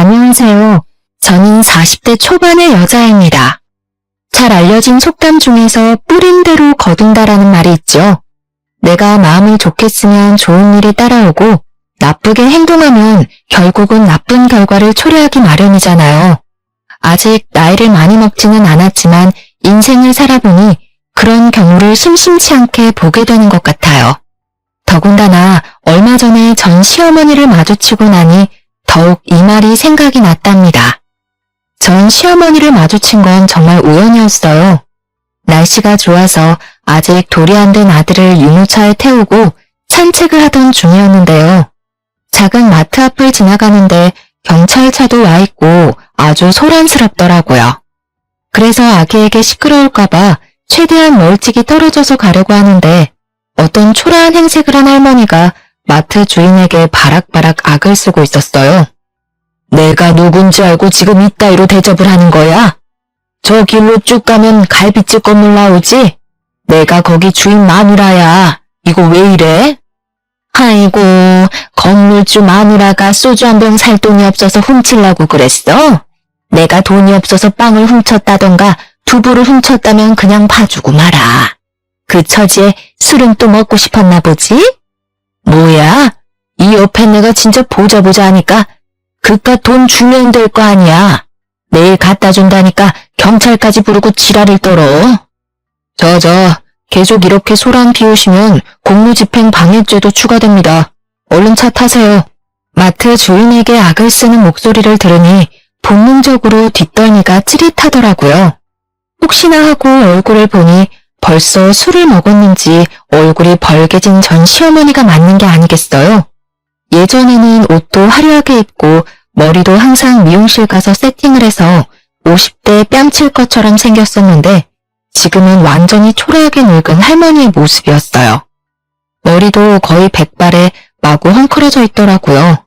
안녕하세요. 저는 40대 초반의 여자입니다. 잘 알려진 속담 중에서 뿌린 대로 거둔다라는 말이 있죠. 내가 마음을 좋게 쓰면 좋은 일이 따라오고 나쁘게 행동하면 결국은 나쁜 결과를 초래하기 마련이잖아요. 아직 나이를 많이 먹지는 않았지만 인생을 살아보니 그런 경우를 심심치 않게 보게 되는 것 같아요. 더군다나 얼마 전에 전 시어머니를 마주치고 나니 더욱 이 말이 생각이 났답니다. 전 시어머니를 마주친 건 정말 우연이었어요. 날씨가 좋아서 아직 돌이 안 된 아들을 유모차에 태우고 산책을 하던 중이었는데요. 작은 마트 앞을 지나가는데 경찰차도 와 있고 아주 소란스럽더라고요. 그래서 아기에게 시끄러울까봐 최대한 멀찍이 떨어져서 가려고 하는데 어떤 초라한 행색을 한 할머니가 마트 주인에게 바락바락 악을 쓰고 있었어요. 내가 누군지 알고 지금 이따위로 대접을 하는 거야? 저 길로 쭉 가면 갈비집 건물 나오지? 내가 거기 주인 마누라야. 이거 왜 이래? 아이고, 건물주 마누라가 소주 한 병 살 돈이 없어서 훔치려고 그랬어? 내가 돈이 없어서 빵을 훔쳤다던가 두부를 훔쳤다면 그냥 봐주고 말아. 그 처지에 술은 또 먹고 싶었나 보지? 뭐야? 이 옆에 내가 진짜 보자 하니까 그깟 돈 주면 될 거 아니야. 내일 갖다 준다니까 경찰까지 부르고 지랄을 떨어. 계속 이렇게 소란 피우시면 공무집행 방해죄도 추가됩니다. 얼른 차 타세요. 마트 주인에게 악을 쓰는 목소리를 들으니 본능적으로 뒷덜미가 찌릿하더라고요. 혹시나 하고 얼굴을 보니 벌써 술을 먹었는지 얼굴이 벌개진 전 시어머니가 맞는 게 아니겠어요? 예전에는 옷도 화려하게 입고 머리도 항상 미용실 가서 세팅을 해서 50대 뺨칠 것처럼 생겼었는데 지금은 완전히 초라하게 늙은 할머니의 모습이었어요. 머리도 거의 백발에 마구 헝클어져 있더라고요.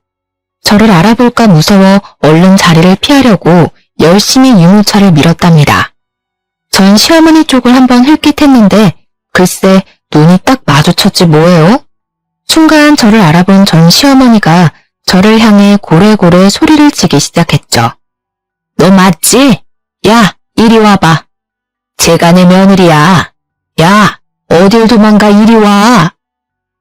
저를 알아볼까 무서워 얼른 자리를 피하려고 열심히 유모차를 밀었답니다. 전 시어머니 쪽을 한번 흘끗했는데 글쎄 눈이 딱 마주쳤지 뭐예요? 순간 저를 알아본 전 시어머니가 저를 향해 고래고래 소리를 치기 시작했죠. 너 맞지? 야, 이리 와봐. 제가 내 며느리야. 야, 어딜 도망가 이리 와.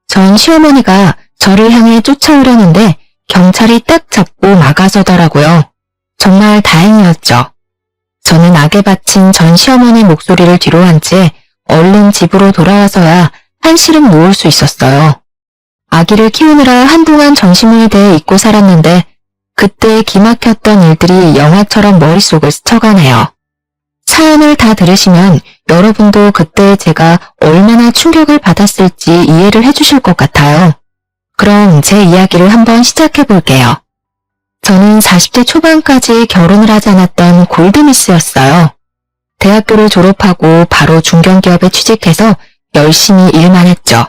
전 시어머니가 저를 향해 쫓아오려는데 경찰이 딱 잡고 막아서더라고요. 정말 다행이었죠. 저는 악에 바친 전 시어머니 목소리를 뒤로 한 채 얼른 집으로 돌아와서야 한시름 놓을 수 있었어요. 아기를 키우느라 한동안 정신문에 대해 잊고 살았는데 그때 기막혔던 일들이 영화처럼 머릿속을 스쳐가네요. 사연을 다 들으시면 여러분도 그때 제가 얼마나 충격을 받았을지 이해를 해주실 것 같아요. 그럼 제 이야기를 한번 시작해 볼게요. 저는 40대 초반까지 결혼을 하지 않았던 골드미스였어요. 대학교를 졸업하고 바로 중견기업에 취직해서 열심히 일만 했죠.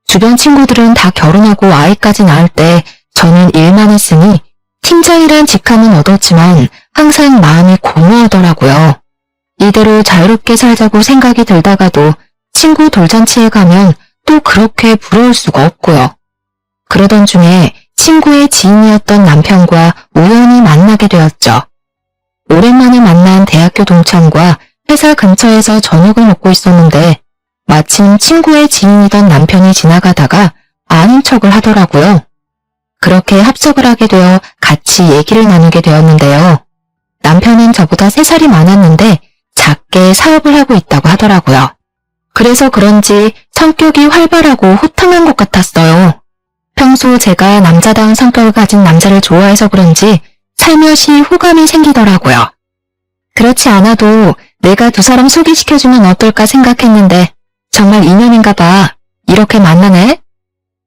주변 친구들은 다 결혼하고 아이까지 낳을 때 저는 일만 했으니 팀장이란 직함은 얻었지만 항상 마음이 공허하더라고요. 이대로 자유롭게 살자고 생각이 들다가도 친구 돌잔치에 가면 또 그렇게 부러울 수가 없고요. 그러던 중에 친구의 지인이었던 남편과 우연히 만나게 되었죠. 오랜만에 만난 대학교 동창과 회사 근처에서 저녁을 먹고 있었는데 마침 친구의 지인이던 남편이 지나가다가 아는 척을 하더라고요. 그렇게 합석을 하게 되어 같이 얘기를 나누게 되었는데요. 남편은 저보다 3살이 많았는데 작게 사업을 하고 있다고 하더라고요. 그래서 그런지 성격이 활발하고 호탕한 것 같았어요. 평소 제가 남자다운 성격을 가진 남자를 좋아해서 그런지 살며시 호감이 생기더라고요. 그렇지 않아도 내가 두 사람 소개시켜주면 어떨까 생각했는데 정말 인연인가 봐. 이렇게 만나네?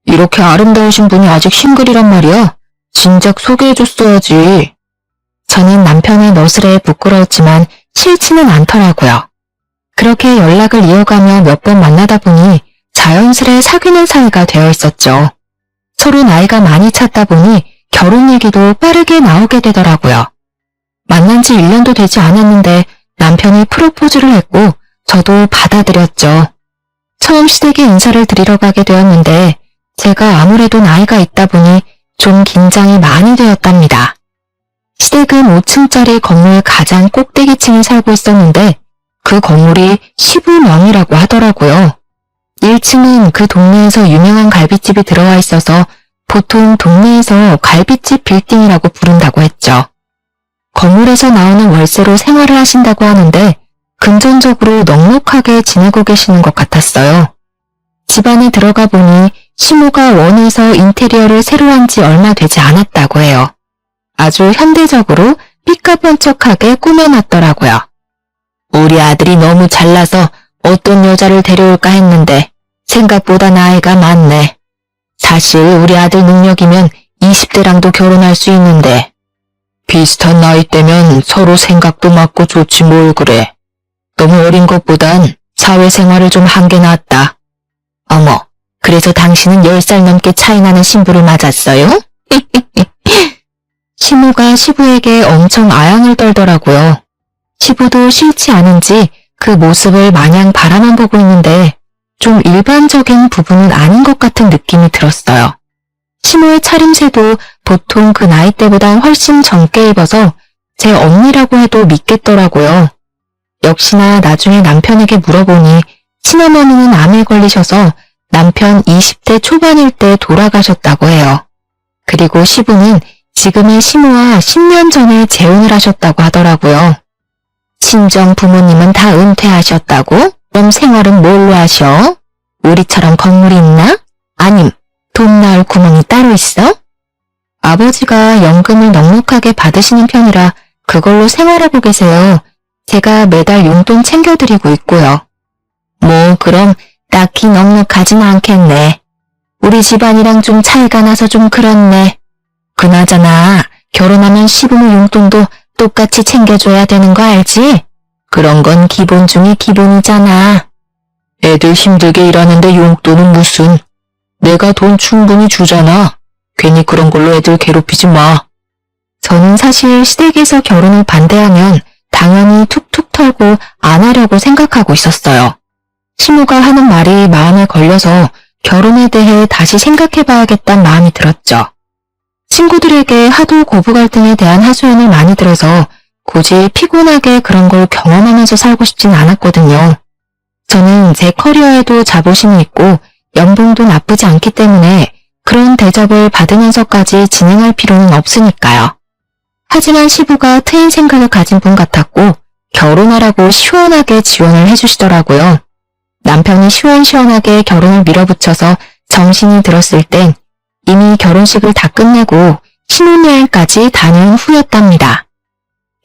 이렇게 아름다우신 분이 아직 싱글이란 말이야? 진작 소개해줬어야지. 저는 남편의 너스레에 부끄러웠지만 싫지는 않더라고요. 그렇게 연락을 이어가며 몇 번 만나다 보니 자연스레 사귀는 사이가 되어 있었죠. 서로 나이가 많이 찼다 보니 결혼 얘기도 빠르게 나오게 되더라고요. 만난 지 1년도 되지 않았는데 남편이 프로포즈를 했고 저도 받아들였죠. 처음 시댁에 인사를 드리러 가게 되었는데 제가 아무래도 나이가 있다 보니 좀 긴장이 많이 되었답니다. 205층짜리 건물 가장 꼭대기층에 살고 있었는데 그 건물이 시부명이라고 하더라고요. 1층은 그 동네에서 유명한 갈비집이 들어와 있어서 보통 동네에서 갈비집 빌딩이라고 부른다고 했죠. 건물에서 나오는 월세로 생활을 하신다고 하는데 금전적으로 넉넉하게 지내고 계시는 것 같았어요. 집 안에 들어가 보니 시모가 원해서 인테리어를 새로 한 지 얼마 되지 않았다고 해요. 아주 현대적으로 삐까번쩍하게 꾸며놨더라고요. 우리 아들이 너무 잘나서 어떤 여자를 데려올까 했는데 생각보다 나이가 많네. 사실 우리 아들 능력이면 20대랑도 결혼할 수 있는데 비슷한 나이대면 서로 생각도 맞고 좋지 뭘 그래. 너무 어린 것보단 사회생활을 좀 한 게 낫다. 어머, 그래서 당신은 10살 넘게 차이 나는 신부를 맞았어요? 시모가 시부에게 엄청 아양을 떨더라고요. 시부도 싫지 않은지 그 모습을 마냥 바라만 보고 있는데 좀 일반적인 부분은 아닌 것 같은 느낌이 들었어요. 시모의 차림새도 보통 그 나이대보다 훨씬 젊게 입어서 제 언니라고 해도 믿겠더라고요. 역시나 나중에 남편에게 물어보니 친어머니는 암에 걸리셔서 남편 20대 초반일 때 돌아가셨다고 해요. 그리고 시부는 지금의 시모와 10년 전에 재혼을 하셨다고 하더라고요. 친정 부모님은 다 은퇴하셨다고? 그럼 생활은 뭘로 하셔? 우리처럼 건물이 있나? 아님 돈 나올 구멍이 따로 있어? 아버지가 연금을 넉넉하게 받으시는 편이라 그걸로 생활하고 계세요. 제가 매달 용돈 챙겨드리고 있고요. 뭐 그럼 딱히 넉넉하진 않겠네. 우리 집안이랑 좀 차이가 나서 좀 그렇네. 그나저나 결혼하면 시부모 용돈도 똑같이 챙겨줘야 되는 거 알지? 그런 건 기본 중에 기본이잖아. 애들 힘들게 일하는데 용돈은 무슨. 내가 돈 충분히 주잖아. 괜히 그런 걸로 애들 괴롭히지 마. 저는 사실 시댁에서 결혼을 반대하면 당연히 툭툭 털고 안 하려고 생각하고 있었어요. 시모가 하는 말이 마음에 걸려서 결혼에 대해 다시 생각해봐야겠다는 마음이 들었죠. 친구들에게 하도 고부 갈등에 대한 하소연을 많이 들어서 굳이 피곤하게 그런 걸 경험하면서 살고 싶진 않았거든요. 저는 제 커리어에도 자부심이 있고 연봉도 나쁘지 않기 때문에 그런 대접을 받으면서까지 진행할 필요는 없으니까요. 하지만 시부가 트인 생각을 가진 분 같았고 결혼하라고 시원하게 지원을 해주시더라고요. 남편이 시원시원하게 결혼을 밀어붙여서 정신이 들었을 땐 이미 결혼식을 다 끝내고 신혼여행까지 다녀온 후였답니다.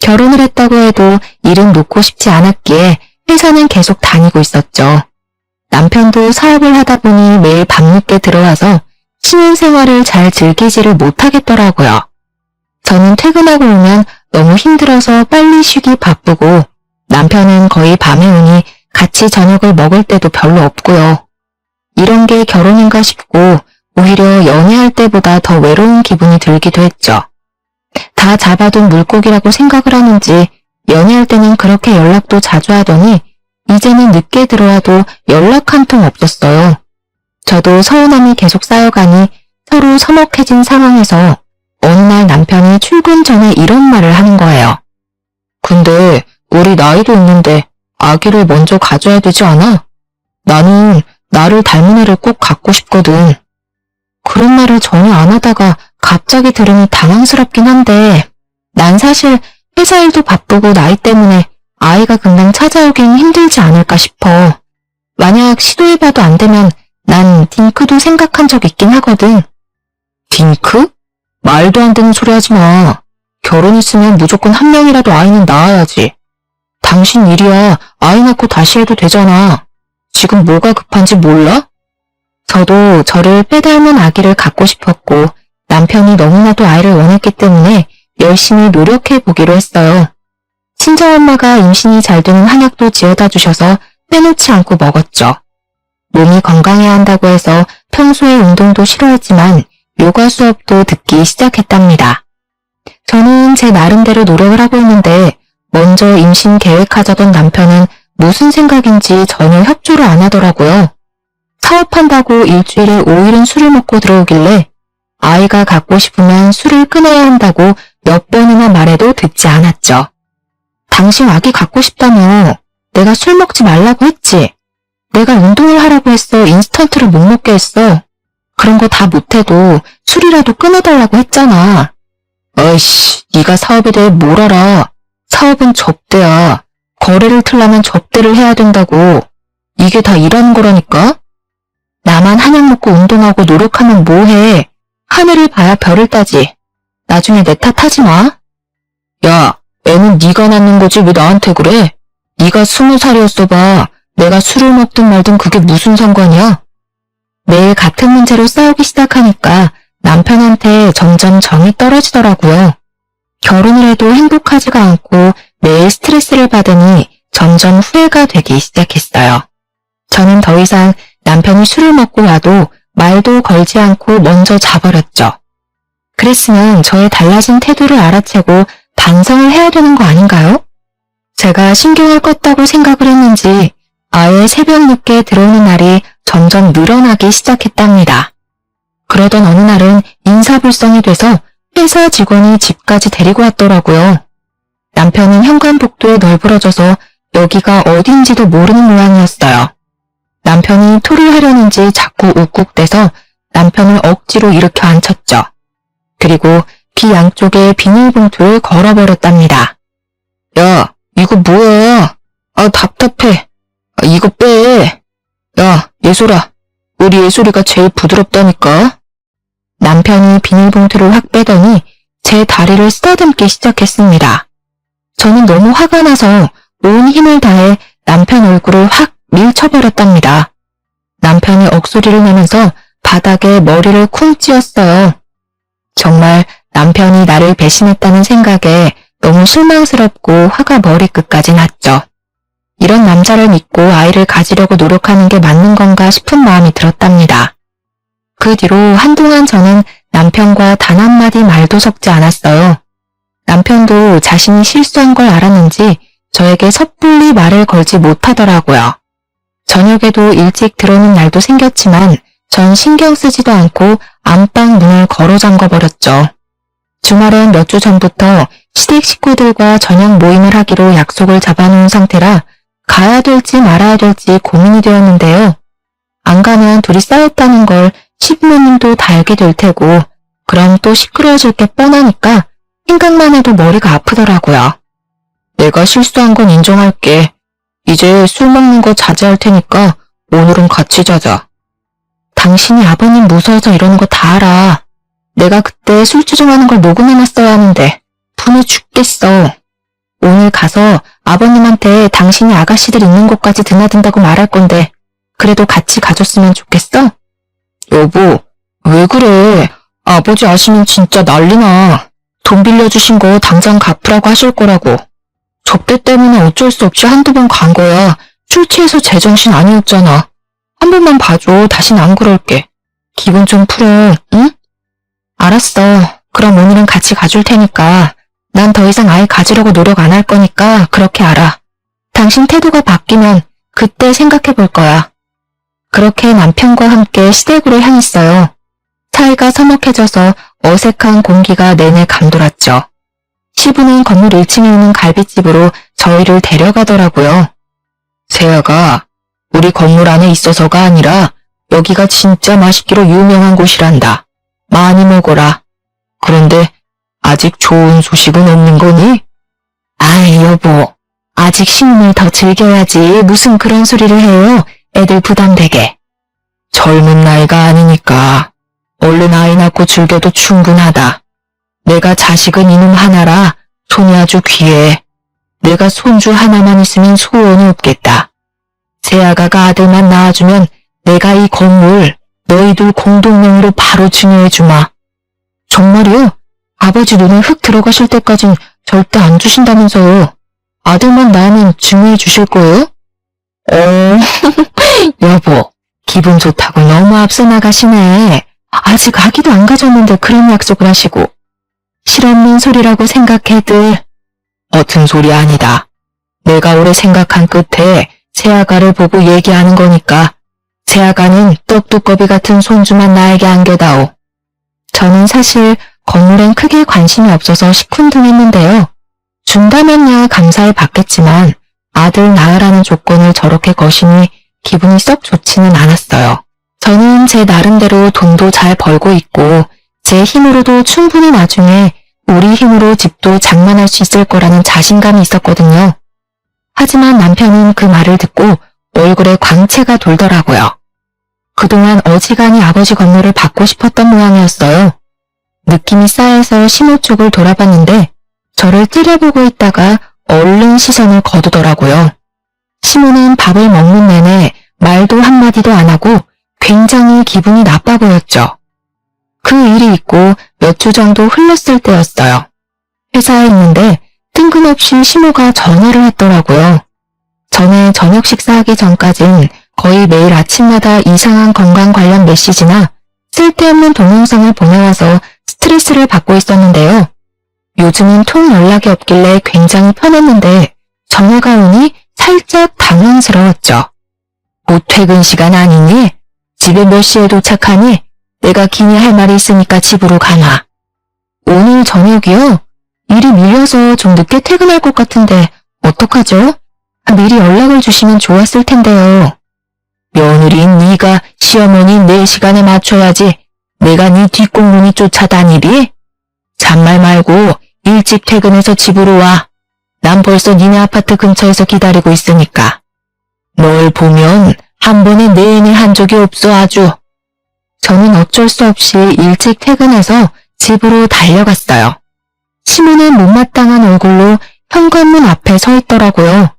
결혼을 했다고 해도 일은 놓고 싶지 않았기에 회사는 계속 다니고 있었죠. 남편도 사업을 하다 보니 매일 밤늦게 들어와서 신혼생활을 잘 즐기지를 못하겠더라고요. 저는 퇴근하고 오면 너무 힘들어서 빨리 쉬기 바쁘고 남편은 거의 밤에 오니 같이 저녁을 먹을 때도 별로 없고요. 이런 게 결혼인가 싶고 오히려 연애할 때보다 더 외로운 기분이 들기도 했죠. 다 잡아둔 물고기라고 생각을 하는지 연애할 때는 그렇게 연락도 자주 하더니 이제는 늦게 들어와도 연락 한 통 없었어요. 저도 서운함이 계속 쌓여가니 서로 서먹해진 상황에서 어느 날 남편이 출근 전에 이런 말을 하는 거예요. 근데 우리 나이도 있는데 아기를 먼저 가져야 되지 않아? 나는 나를 닮은 애를 꼭 갖고 싶거든. 그런 말을 전혀 안 하다가 갑자기 들으니 당황스럽긴 한데 난 사실 회사 일도 바쁘고 나이 때문에 아이가 금방 찾아오긴 힘들지 않을까 싶어. 만약 시도해봐도 안 되면 난 딩크도 생각한 적 있긴 하거든. 딩크? 말도 안 되는 소리 하지 마. 결혼했으면 무조건 한 명이라도 아이는 낳아야지. 당신 일이야. 아이 낳고 다시 해도 되잖아. 지금 뭐가 급한지 몰라? 저도 저를 빼닮은 아기를 갖고 싶었고 남편이 너무나도 아이를 원했기 때문에 열심히 노력해보기로 했어요. 친정엄마가 임신이 잘 되는 한약도 지어다 주셔서 빼놓지 않고 먹었죠. 몸이 건강해야 한다고 해서 평소에 운동도 싫어했지만 요가 수업도 듣기 시작했답니다. 저는 제 나름대로 노력을 하고 있는데 먼저 임신 계획하자던 남편은 무슨 생각인지 전혀 협조를 안 하더라고요. 사업한다고 일주일에 5일은 술을 먹고 들어오길래 아이가 갖고 싶으면 술을 끊어야 한다고 몇 번이나 말해도 듣지 않았죠. 당신 아기 갖고 싶다며 내가 술 먹지 말라고 했지. 내가 운동을 하라고 했어. 인스턴트를 못 먹게 했어. 그런 거 다 못해도 술이라도 끊어달라고 했잖아. 어이씨, 네가 사업에 대해 뭘 알아. 사업은 접대야. 거래를 틀려면 접대를 해야 된다고. 이게 다 일하는 거라니까? 나만 한약 먹고 운동하고 노력하면 뭐해. 하늘을 봐야 별을 따지. 나중에 내 탓하지 마. 야, 애는 네가 낳는 거지 왜 나한테 그래? 네가 20살이었어 봐. 내가 술을 먹든 말든 그게 무슨 상관이야? 매일 같은 문제로 싸우기 시작하니까 남편한테 점점 정이 떨어지더라고요. 결혼을 해도 행복하지가 않고 매일 스트레스를 받으니 점점 후회가 되기 시작했어요. 저는 더 이상 남편이 술을 먹고 와도 말도 걸지 않고 먼저 자버렸죠. 그랬으면 저의 달라진 태도를 알아채고 반성을 해야 되는 거 아닌가요? 제가 신경을 껐다고 생각을 했는지 아예 새벽 늦게 들어오는 날이 점점 늘어나기 시작했답니다. 그러던 어느 날은 인사불성이 돼서 회사 직원이 집까지 데리고 왔더라고요. 남편은 현관복도에 널브러져서 여기가 어딘지도 모르는 모양이었어요. 남편이 토를 하려는지 자꾸 욱욱대서 남편을 억지로 일으켜 앉혔죠. 그리고 귀 양쪽에 비닐봉투를 걸어버렸답니다. 야, 이거 뭐야? 아, 답답해. 아, 이거 빼. 야, 예솔아. 우리 예솔이가 제일 부드럽다니까. 남편이 비닐봉투를 확 빼더니 제 다리를 쓰다듬기 시작했습니다. 저는 너무 화가 나서 온 힘을 다해 남편 얼굴을 확 밀쳐버렸답니다. 남편이 억소리를 내면서 바닥에 머리를 쿵 찧었어요. 정말 남편이 나를 배신했다는 생각에 너무 실망스럽고 화가 머리끝까지 났죠. 이런 남자를 믿고 아이를 가지려고 노력하는 게 맞는 건가 싶은 마음이 들었답니다. 그 뒤로 한동안 저는 남편과 단 한마디 말도 섞지 않았어요. 남편도 자신이 실수한 걸 알았는지 저에게 섣불리 말을 걸지 못하더라고요. 저녁에도 일찍 들어오는 날도 생겼지만 전 신경 쓰지도 않고 안방 문을 걸어 잠궈버렸죠. 주말엔 몇 주 전부터 시댁 식구들과 저녁 모임을 하기로 약속을 잡아놓은 상태라 가야 될지 말아야 될지 고민이 되었는데요. 안 가면 둘이 싸웠다는 걸 시부모님도 다 알게 될 테고 그럼 또 시끄러워질 게 뻔하니까 생각만 해도 머리가 아프더라고요. 내가 실수한 건 인정할게. 이제 술 먹는 거 자제할 테니까 오늘은 같이 자자. 당신이 아버님 무서워서 이러는 거 다 알아. 내가 그때 술 주정하는 걸 녹음해놨어야 하는데 분해 죽겠어. 오늘 가서 아버님한테 당신이 아가씨들 있는 곳까지 드나든다고 말할 건데 그래도 같이 가줬으면 좋겠어? 여보, 왜 그래? 아버지 아시면 진짜 난리나. 돈 빌려주신 거 당장 갚으라고 하실 거라고. 접대 때문에 어쩔 수 없이 한두 번 간 거야. 술 취해서 제정신 아니었잖아. 한 번만 봐줘. 다신 안 그럴게. 기분 좀 풀어, 응? 알았어. 그럼 오늘은 같이 가줄 테니까. 난 더 이상 아이 가지려고 노력 안 할 거니까 그렇게 알아. 당신 태도가 바뀌면 그때 생각해 볼 거야. 그렇게 남편과 함께 시댁으로 향했어요. 사이가 서먹해져서 어색한 공기가 내내 감돌았죠. 시부는 건물 1층에 있는 갈비집으로 저희를 데려가더라고요. 세아가 우리 건물 안에 있어서가 아니라 여기가 진짜 맛있기로 유명한 곳이란다. 많이 먹어라. 그런데 아직 좋은 소식은 없는 거니? 아이 여보, 아직 신혼을 더 즐겨야지 무슨 그런 소리를 해요. 애들 부담되게. 젊은 나이가 아니니까 얼른 아이 낳고 즐겨도 충분하다. 내가 자식은 이놈 하나라 손이 아주 귀해. 내가 손주 하나만 있으면 소원이 없겠다. 새아가가 아들만 낳아주면 내가 이 건물 너희들 공동명의로 바로 증여해주마. 정말이요? 아버지 눈에 흙 들어가실 때까진 절대 안 주신다면서요. 아들만 낳으면 증여해 주실 거예요? 여보, 기분 좋다고 너무 앞서 나가시네. 아직 아기도 안 가졌는데 그런 약속을 하시고. 실없는 소리라고 생각해들. 어튼 소리 아니다. 내가 오래 생각한 끝에 새아가를 보고 얘기하는 거니까 새아가는 떡두꺼비 같은 손주만 나에게 안겨다오. 저는 사실 건물엔 크게 관심이 없어서 시큰둥했는데요. 준다면야 감사히 받겠지만 아들 낳으라는 조건을 저렇게 거시니 기분이 썩 좋지는 않았어요. 저는 제 나름대로 돈도 잘 벌고 있고 제 힘으로도 충분히 나중에 우리 힘으로 집도 장만할 수 있을 거라는 자신감이 있었거든요. 하지만 남편은 그 말을 듣고 얼굴에 광채가 돌더라고요. 그동안 어지간히 아버지 건물을 받고 싶었던 모양이었어요. 느낌이 싸해서 시모 쪽을 돌아봤는데 저를 찌려보고 있다가 얼른 시선을 거두더라고요. 시모는 밥을 먹는 내내 말도 한마디도 안 하고 굉장히 기분이 나빠 보였죠. 그 일이 있고 몇 주 정도 흘렀을 때였어요. 회사에 있는데 뜬금없이 시모가 전화를 했더라고요. 전에 저녁 식사하기 전까진 거의 매일 아침마다 이상한 건강 관련 메시지나 쓸데없는 동영상을 보내와서 스트레스를 받고 있었는데요. 요즘은 통 연락이 없길래 굉장히 편했는데 전화가 오니 살짝 당황스러웠죠. 뭐 퇴근 시간 아니니? 집에 몇 시에 도착하니? 내가 기니 할 말이 있으니까 집으로 가나. 오늘 저녁이요? 일이 밀려서 좀 늦게 퇴근할 것 같은데 어떡하죠? 미리 연락을 주시면 좋았을 텐데요. 며느리인 네가 시어머니 내 시간에 맞춰야지 내가 네 뒷공문이 쫓아다니리? 잔말 말고 일찍 퇴근해서 집으로 와. 난 벌써 니네 아파트 근처에서 기다리고 있으니까. 널 보면 한 번에 내내 한 적이 없어 아주. 저는 어쩔 수 없이 일찍 퇴근해서 집으로 달려갔어요. 시모는 못마땅한 얼굴로 현관문 앞에 서 있더라고요.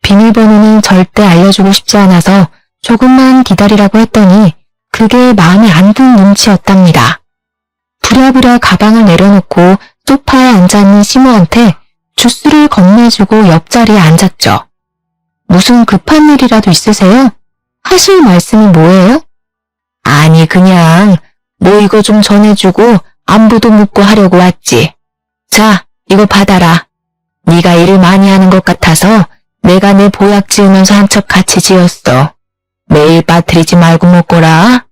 비밀번호는 절대 알려주고 싶지 않아서 조금만 기다리라고 했더니 그게 마음에 안 드는 눈치였답니다. 부랴부랴 가방을 내려놓고 소파에 앉아있는 시모한테 주스를 건네주고 옆자리에 앉았죠. 무슨 급한 일이라도 있으세요? 하실 말씀이 뭐예요? 아니 그냥 뭐 이거 좀 전해주고 안부도 묻고 하려고 왔지. 자, 이거 받아라. 네가 일을 많이 하는 것 같아서 내가 내 보약 지으면서 한 첩 같이 지었어. 매일 빠뜨리지 말고 먹거라.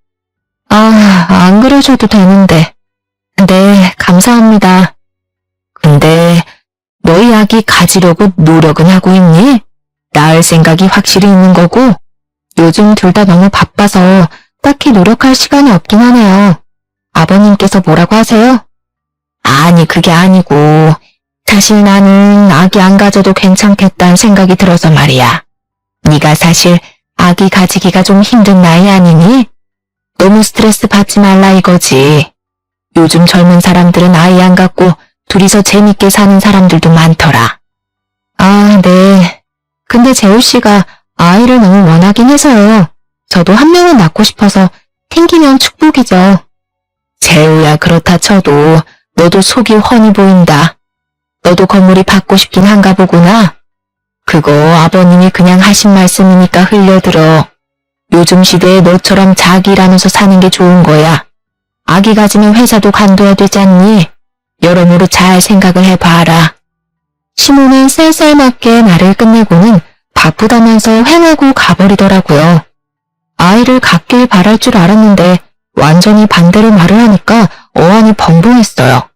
아, 안 그러셔도 되는데. 네, 감사합니다. 근데 너희 아기 가지려고 노력은 하고 있니? 낳을 생각이 확실히 있는 거고 요즘 둘 다 너무 바빠서 딱히 노력할 시간이 없긴 하네요. 아버님께서 뭐라고 하세요? 아니 그게 아니고 사실 나는 아기 안 가져도 괜찮겠다는 생각이 들어서 말이야. 네가 사실 아기 가지기가 좀 힘든 나이 아니니? 너무 스트레스 받지 말라 이거지. 요즘 젊은 사람들은 아이 안 갖고 둘이서 재밌게 사는 사람들도 많더라. 아, 네. 근데 재우씨가 아이를 너무 원하긴 해서요. 저도 한 명은 낳고 싶어서 생기면 축복이죠. 재우야 그렇다 쳐도 너도 속이 훤히 보인다. 너도 건물이 받고 싶긴 한가 보구나. 그거 아버님이 그냥 하신 말씀이니까 흘려들어. 요즘 시대에 너처럼 자기 일하면서 사는 게 좋은 거야. 아기 가지면 회사도 관둬야 되지 않니? 여러모로 잘 생각을 해봐라. 시모는 쌀쌀맞게 말을 끝내고는 바쁘다면서 횡하고 가버리더라고요. 아이를 갖길 바랄 줄 알았는데 완전히 반대로 말을 하니까 어안이 벙벙했어요.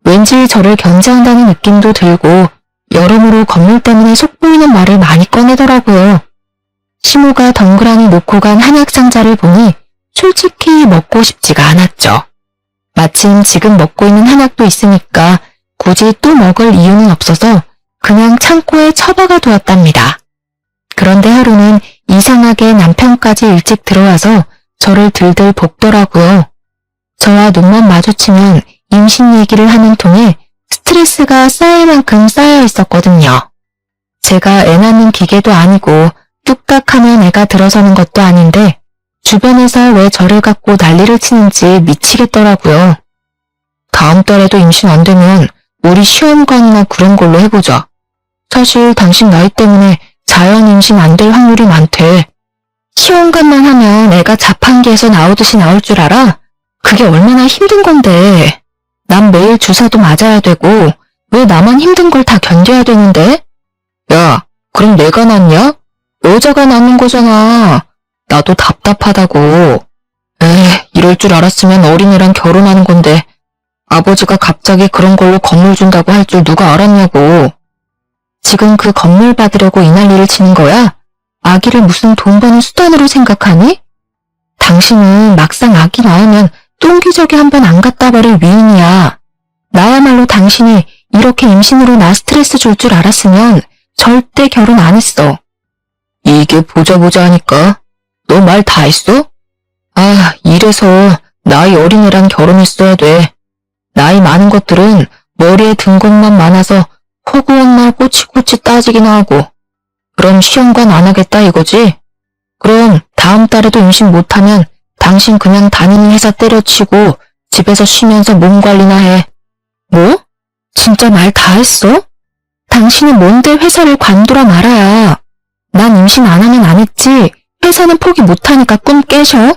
왠지 저를 견제한다는 느낌도 들고 여러모로 건물 때문에 속보이는 말을 많이 꺼내더라고요. 시모가 덩그러니 놓고 간 한약 상자를 보니 솔직히 먹고 싶지가 않았죠. 마침 지금 먹고 있는 한약도 있으니까 굳이 또 먹을 이유는 없어서 그냥 창고에 처박아 두었답니다. 그런데 하루는 이상하게 남편까지 일찍 들어와서 저를 들들 볶더라고요. 저와 눈만 마주치면 임신 얘기를 하는 통에 스트레스가 쌓일 만큼 쌓여 있었거든요. 제가 애 낳는 기계도 아니고 뚝딱하면 애가 들어서는 것도 아닌데 주변에서 왜 저를 갖고 난리를 치는지 미치겠더라고요. 다음 달에도 임신 안 되면 우리 시험관이나 그런 걸로 해보자. 사실 당신 나이 때문에 자연 임신 안 될 확률이 많대. 시험관만 하면 애가 자판기에서 나오듯이 나올 줄 알아? 그게 얼마나 힘든 건데. 난 매일 주사도 맞아야 되고 왜 나만 힘든 걸 다 견뎌야 되는데? 야, 그럼 내가 낫냐? 여자가 낳는 거잖아. 나도 답답하다고. 에이, 이럴 줄 알았으면 어린애랑 결혼하는 건데 아버지가 갑자기 그런 걸로 건물 준다고 할 줄 누가 알았냐고. 지금 그 건물 받으려고 이 난리를 치는 거야? 아기를 무슨 돈 버는 수단으로 생각하니? 당신은 막상 아기 낳으면 똥기저귀 한 번 안 갖다 버릴 위인이야. 나야말로 당신이 이렇게 임신으로 나 스트레스 줄 줄 알았으면 절대 결혼 안 했어. 이게 보자 하니까 너 말 다 했어? 아, 이래서 나이 어린애랑 결혼했어야 돼. 나이 많은 것들은 머리에 든 것만 많아서 허구한 말 꼬치꼬치 따지기나 하고. 그럼 시험관 안 하겠다 이거지? 그럼 다음 달에도 임신 못하면 당신 그냥 다니는 회사 때려치고 집에서 쉬면서 몸 관리나 해. 뭐? 진짜 말 다 했어? 당신이 뭔데 회사를 관두라 말아야. 난 임신 안 하면 안 했지. 회사는 포기 못하니까 꿈 깨셔?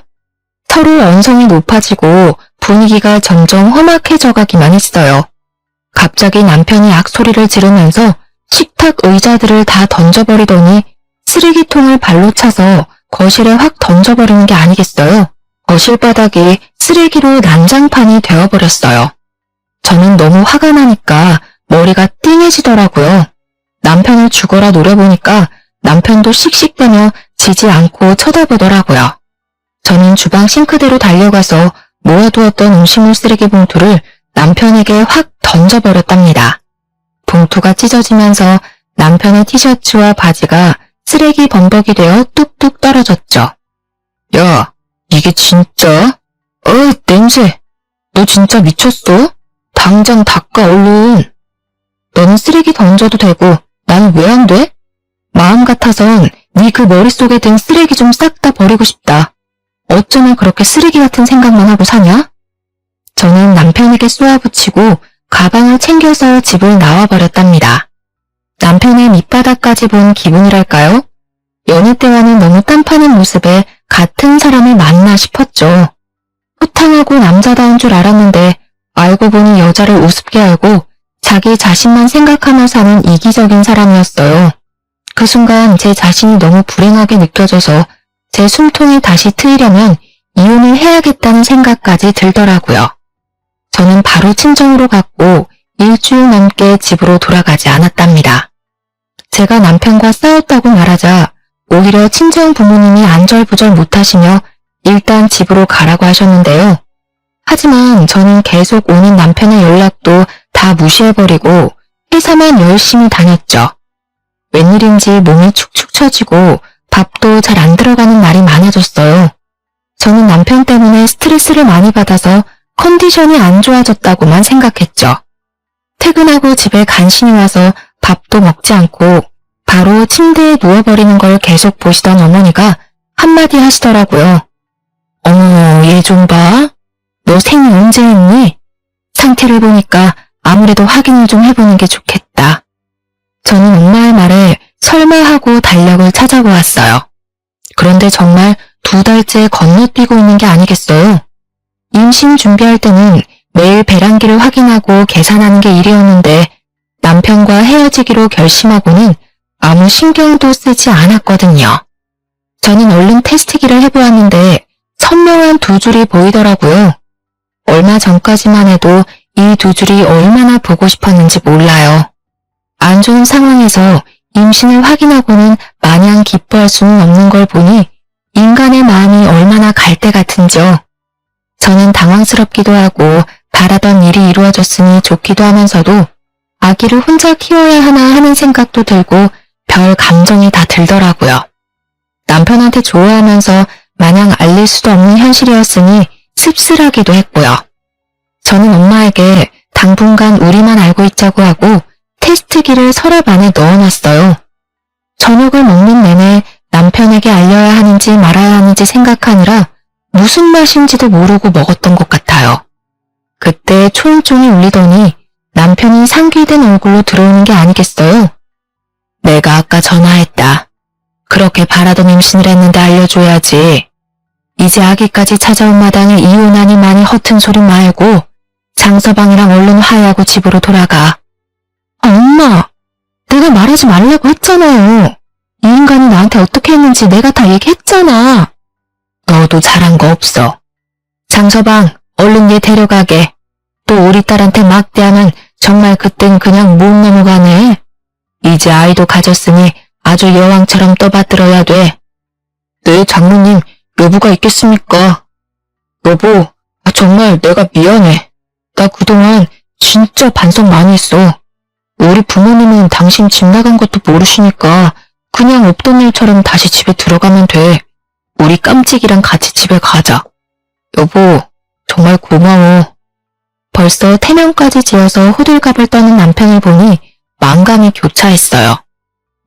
서로 언성이 높아지고 분위기가 점점 험악해져 가기만 했어요. 갑자기 남편이 악소리를 지르면서 식탁 의자들을 다 던져버리더니 쓰레기통을 발로 차서 거실에 확 던져버리는 게 아니겠어요? 거실 바닥이 쓰레기로 난장판이 되어버렸어요. 저는 너무 화가 나니까 머리가 띵해지더라고요. 남편을 죽어라 노려보니까 남편도 씩씩대며 지지 않고 쳐다보더라고요. 저는 주방 싱크대로 달려가서 모아두었던 음식물 쓰레기 봉투를 남편에게 확 던져버렸답니다. 봉투가 찢어지면서 남편의 티셔츠와 바지가 쓰레기 범벅이 되어 뚝뚝 떨어졌죠. 야, 이게 진짜? 냄새. 너 진짜 미쳤어? 당장 닦아 얼른. 너는 쓰레기 던져도 되고 나는 왜 안 돼? 마음 같아선 네 그 머릿속에 든 쓰레기 좀 싹 다 버리고 싶다. 어쩌면 그렇게 쓰레기 같은 생각만 하고 사냐? 저는 남편에게 쏘아붙이고 가방을 챙겨서 집을 나와버렸답니다. 남편의 밑바닥까지 본 기분이랄까요? 연애 때와는 너무 딴판인 모습에 같은 사람을 만나 싶었죠. 호탕하고 남자다운 줄 알았는데 알고 보니 여자를 우습게 알고 자기 자신만 생각하며 사는 이기적인 사람이었어요. 그 순간 제 자신이 너무 불행하게 느껴져서 제 숨통이 다시 트이려면 이혼을 해야겠다는 생각까지 들더라고요. 저는 바로 친정으로 갔고 일주일 넘게 집으로 돌아가지 않았답니다. 제가 남편과 싸웠다고 말하자 오히려 친정 부모님이 안절부절 못하시며 일단 집으로 가라고 하셨는데요. 하지만 저는 계속 오는 남편의 연락도 다 무시해버리고 회사만 열심히 다녔죠. 웬일인지 몸이 축축 처지고 밥도 잘 안 들어가는 날이 많아졌어요. 저는 남편 때문에 스트레스를 많이 받아서 컨디션이 안 좋아졌다고만 생각했죠. 퇴근하고 집에 간신히 와서 밥도 먹지 않고 바로 침대에 누워버리는 걸 계속 보시던 어머니가 한마디 하시더라고요. 어머, 얘 좀 봐. 너 생리 언제 했니? 상태를 보니까 아무래도 확인을 좀 해보는 게 좋겠다. 저는 엄마의 말에 설마 하고 달력을 찾아보았어요. 그런데 정말 2달째 건너뛰고 있는 게 아니겠어요? 임신 준비할 때는 매일 배란기를 확인하고 계산하는 게 일이었는데 남편과 헤어지기로 결심하고는 아무 신경도 쓰지 않았거든요. 저는 얼른 테스트기를 해보았는데 선명한 2줄이 보이더라고요. 얼마 전까지만 해도 이 2줄이 얼마나 보고 싶었는지 몰라요. 안 좋은 상황에서 임신을 확인하고는 마냥 기뻐할 수는 없는 걸 보니 인간의 마음이 얼마나 갈대 같은지요. 저는 당황스럽기도 하고 바라던 일이 이루어졌으니 좋기도 하면서도 아기를 혼자 키워야 하나 하는 생각도 들고 별 감정이 다 들더라고요. 남편한테 좋아하면서 마냥 알릴 수도 없는 현실이었으니 씁쓸하기도 했고요. 저는 엄마에게 당분간 우리만 알고 있자고 하고 테스트기를 서랍 안에 넣어놨어요. 저녁을 먹는 내내 남편에게 알려야 하는지 말아야 하는지 생각하느라 무슨 맛인지도 모르고 먹었던 것 같아요. 그때 초인종이 울리더니 남편이 상기된 얼굴로 들어오는 게 아니겠어요? 내가 아까 전화했다. 그렇게 바라던 임신을 했는데 알려줘야지. 이제 아기까지 찾아온 마당에 이혼하니 많이 허튼 소리 말고 장서방이랑 얼른 화해하고 집으로 돌아가. 엄마, 내가 말하지 말라고 했잖아요. 이 인간이 나한테 어떻게 했는지 내가 다 얘기했잖아. 너도 잘한 거 없어. 장서방, 얼른 얘 데려가게. 또 우리 딸한테 막대하면 정말 그땐 그냥 못 넘어가네. 이제 아이도 가졌으니 아주 여왕처럼 떠받들어야 돼. 네, 장모님, 여부가 있겠습니까? 여보, 정말 내가 미안해. 나 그동안 진짜 반성 많이 했어. 우리 부모님은 당신 집 나간 것도 모르시니까 그냥 없던 일처럼 다시 집에 들어가면 돼. 우리 깜찍이랑 같이 집에 가자. 여보, 정말 고마워. 벌써 태명까지 지어서 호들갑을 떠는 남편을 보니 만감이 교차했어요.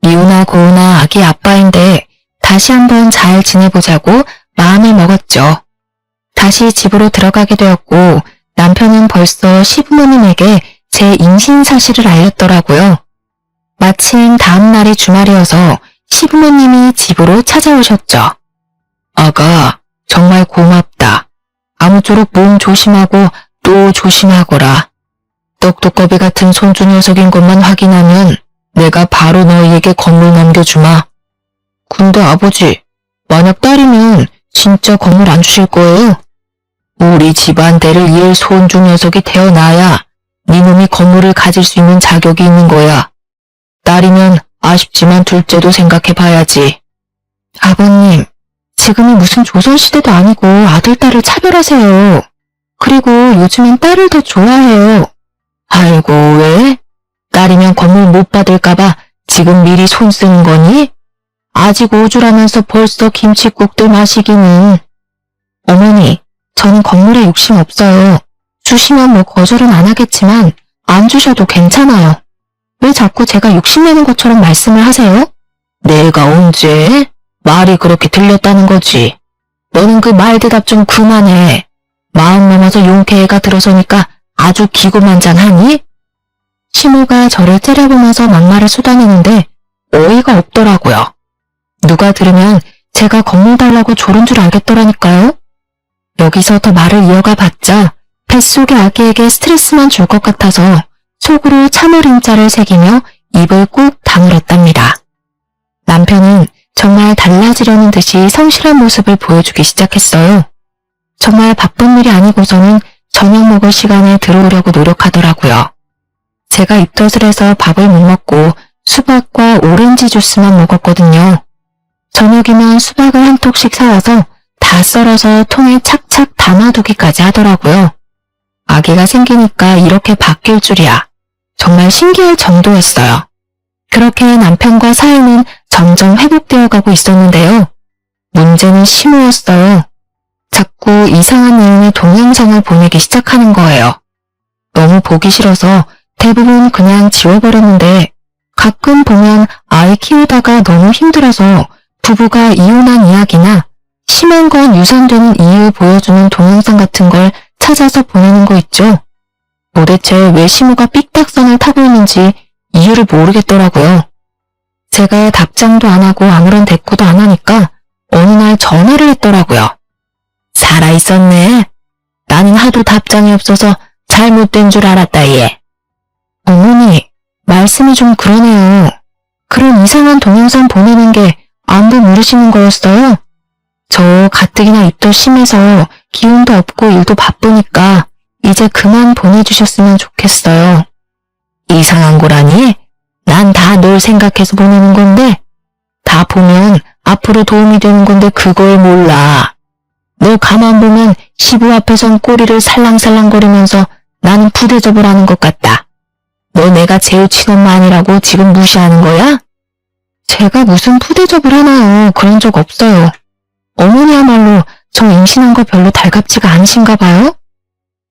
미우나 고우나 아기 아빠인데 다시 한번 잘 지내보자고 마음을 먹었죠. 다시 집으로 들어가게 되었고 남편은 벌써 시부모님에게 제 임신 사실을 알렸더라고요. 마침 다음 날이 주말이어서 시부모님이 집으로 찾아오셨죠. 아가, 정말 고맙다. 아무쪼록 몸 조심하고 또 조심하거라. 떡두꺼비 같은 손주 녀석인 것만 확인하면 내가 바로 너희에게 건물 넘겨주마. 근데 아버지, 만약 딸이면 진짜 건물 안 주실 거예요? 우리 집안 대를 이을 손주 녀석이 태어나야 네 놈이 건물을 가질 수 있는 자격이 있는 거야. 딸이면 아쉽지만 둘째도 생각해봐야지. 아버님, 지금이 무슨 조선시대도 아니고 아들, 딸을 차별하세요. 그리고 요즘엔 딸을 더 좋아해요. 아이고, 왜? 딸이면 건물 못 받을까봐 지금 미리 손 쓰는 거니? 아직 5주라면서 벌써 김칫국들 마시기는. 어머니, 저는 건물에 욕심 없어요. 주시면 뭐 거절은 안 하겠지만 안 주셔도 괜찮아요. 왜 자꾸 제가 욕심내는 것처럼 말씀을 하세요? 내가 언제? 말이 그렇게 들렸다는 거지. 너는 그 말 대답 좀 그만해. 마음 넘어서 용케애가 들어서니까 아주 기고만장하니? 시모가 저를 째려보면서 막말을 쏟아내는데 어이가 없더라고요. 누가 들으면 제가 건물 달라고 조른 줄 알겠더라니까요. 여기서 더 말을 이어가 봤자 뱃속의 아기에게 스트레스만 줄 것 같아서 속으로 참을 인자를 새기며 입을 꾹 다물었답니다. 남편은 정말 달라지려는 듯이 성실한 모습을 보여주기 시작했어요. 정말 바쁜 일이 아니고서는 저녁 먹을 시간에 들어오려고 노력하더라고요. 제가 입덧을 해서 밥을 못 먹고 수박과 오렌지 주스만 먹었거든요. 저녁이면 수박을 한 톡씩 사와서 다 썰어서 통에 착착 담아두기까지 하더라고요. 아기가 생기니까 이렇게 바뀔 줄이야. 정말 신기할 정도였어요. 그렇게 남편과 사이는 점점 회복되어 가고 있었는데요. 문제는 시모였어요. 자꾸 이상한 내용의 동영상을 보내기 시작하는 거예요. 너무 보기 싫어서 대부분 그냥 지워버렸는데 가끔 보면 아이 키우다가 너무 힘들어서 부부가 이혼한 이야기나 심한 건 유산되는 이유 보여주는 동영상 같은 걸 찾아서 보내는 거 있죠. 도대체 왜 시모가 삑딱선을 타고 있는지 이유를 모르겠더라고요. 제가 답장도 안 하고 아무런 대꾸도 안 하니까 어느 날 전화를 했더라고요. 살아있었네. 나는 하도 답장이 없어서 잘못된 줄 알았다 얘. 어머니, 말씀이 좀 그러네요. 그런 이상한 동영상 보내는 게 안부 물으시는 거였어요? 저 가뜩이나 입도 심해서 기운도 없고 일도 바쁘니까 이제 그만 보내주셨으면 좋겠어요. 이상한 거라니? 난 다 널 생각해서 보내는 건데 다 보면 앞으로 도움이 되는 건데 그걸 몰라. 너 가만 보면 시부 앞에선 꼬리를 살랑살랑거리면서 나는 부대접을 하는 것 같다. 너 내가 제일 친엄마 아니라고 지금 무시하는 거야? 제가 무슨 푸대접을 하나요? 그런 적 없어요. 어머니야말로 저 임신한 거 별로 달갑지가 않으신가 봐요?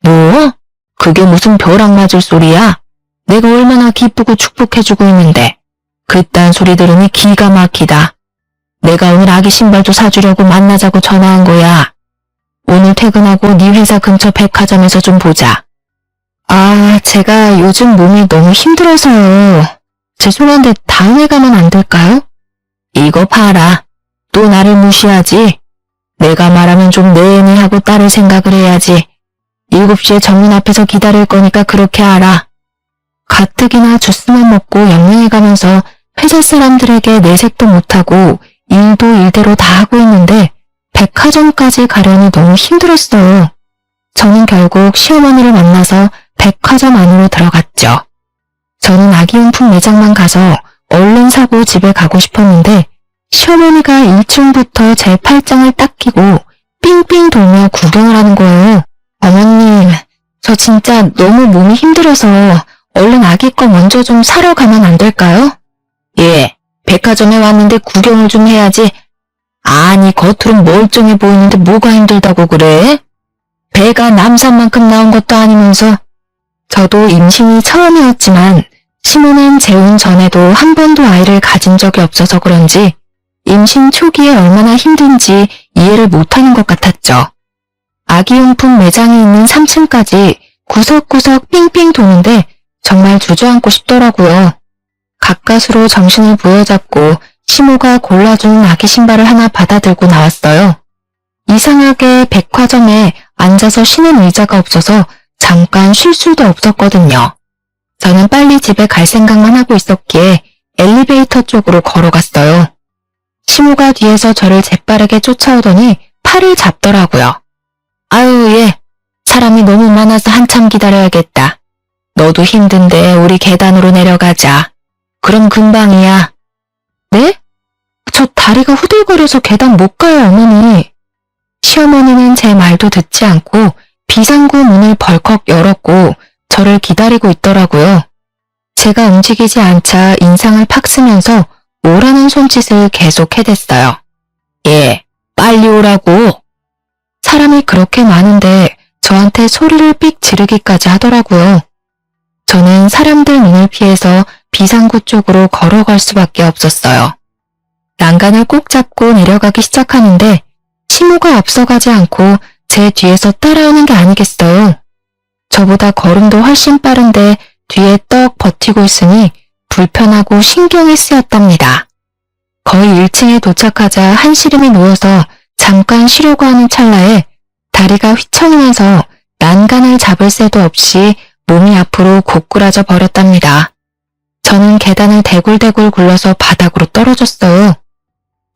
뭐? 그게 무슨 벼락 맞을 소리야? 내가 얼마나 기쁘고 축복해주고 있는데 그딴 소리 들으니 기가 막히다. 내가 오늘 아기 신발도 사주려고 만나자고 전화한 거야. 오늘 퇴근하고 네 회사 근처 백화점에서 좀 보자. 아, 제가 요즘 몸이 너무 힘들어서요. 죄송한데 다음에 가면 안 될까요? 이거 봐라. 또 나를 무시하지? 내가 말하면 좀 내니 하고 따를 생각을 해야지. 7시에 정문 앞에서 기다릴 거니까 그렇게 알아. 가뜩이나 주스만 먹고 영양해가면서 회사 사람들에게 내색도 못하고 일도 일대로 다 하고 있는데 백화점까지 가려니 너무 힘들었어요. 저는 결국 시어머니를 만나서 백화점 안으로 들어갔죠. 저는 아기용품 매장만 가서 얼른 사고 집에 가고 싶었는데 시어머니가 1층부터 제 팔짱을 딱 끼고 삥삥 돌며 구경을 하는 거예요. 어머님, 저 진짜 너무 몸이 힘들어서 얼른 아기 거 먼저 좀 사러 가면 안 될까요? 예, 백화점에 왔는데 구경을 좀 해야지. 아니, 겉으론 멀쩡해 보이는데 뭐가 힘들다고 그래? 배가 남산만큼 나온 것도 아니면서. 저도 임신이 처음이었지만 시모는 재혼 전에도 한 번도 아이를 가진 적이 없어서 그런지 임신 초기에 얼마나 힘든지 이해를 못하는 것 같았죠. 아기용품 매장이 있는 3층까지 구석구석 삥삥 도는데 정말 주저앉고 싶더라고요. 가까스로 정신을 부여잡고 시모가 골라준 아기 신발을 하나 받아들고 나왔어요. 이상하게 백화점에 앉아서 쉬는 의자가 없어서 잠깐 쉴 수도 없었거든요. 저는 빨리 집에 갈 생각만 하고 있었기에 엘리베이터 쪽으로 걸어갔어요. 시모가 뒤에서 저를 재빠르게 쫓아오더니 팔을 잡더라고요. 아유, 얘. 사람이 너무 많아서 한참 기다려야겠다. 너도 힘든데 우리 계단으로 내려가자. 그럼 금방이야. 네? 저 다리가 후들거려서 계단 못 가요, 어머니. 시어머니는 제 말도 듣지 않고 비상구 문을 벌컥 열었고 저를 기다리고 있더라고요. 제가 움직이지 않자 인상을 팍 쓰면서 오라는 손짓을 계속 해댔어요. 예, 빨리 오라고. 사람이 그렇게 많은데 저한테 소리를 삑 지르기까지 하더라고요. 저는 사람들 눈을 피해서 비상구 쪽으로 걸어갈 수밖에 없었어요. 난간을 꼭 잡고 내려가기 시작하는데 시모가 앞서가지 않고 제 뒤에서 따라오는 게 아니겠어요. 저보다 걸음도 훨씬 빠른데 뒤에 떡 버티고 있으니 불편하고 신경이 쓰였답니다. 거의 1층에 도착하자 한시름이 놓여서 잠깐 쉬려고 하는 찰나에 다리가 휘청이면서 난간을 잡을 새도 없이 몸이 앞으로 고꾸라져 버렸답니다. 저는 계단을 대굴대굴 굴러서 바닥으로 떨어졌어요.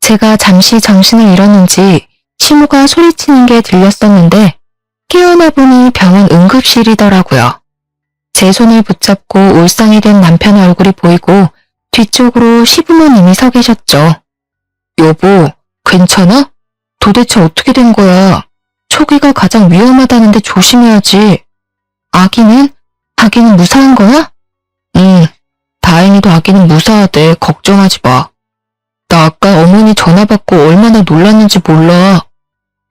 제가 잠시 정신을 잃었는지 시모가 소리치는 게 들렸었는데 깨어나 보니 병원 응급실이더라고요. 제 손을 붙잡고 울상이 된 남편의 얼굴이 보이고 뒤쪽으로 시부모님이 서 계셨죠. 여보, 괜찮아? 도대체 어떻게 된 거야? 초기가 가장 위험하다는데 조심해야지. 아기는? 아기는 무사한 거야? 응, 다행히도 아기는 무사하대. 걱정하지 마. 나 아까 어머니 전화 받고 얼마나 놀랐는지 몰라.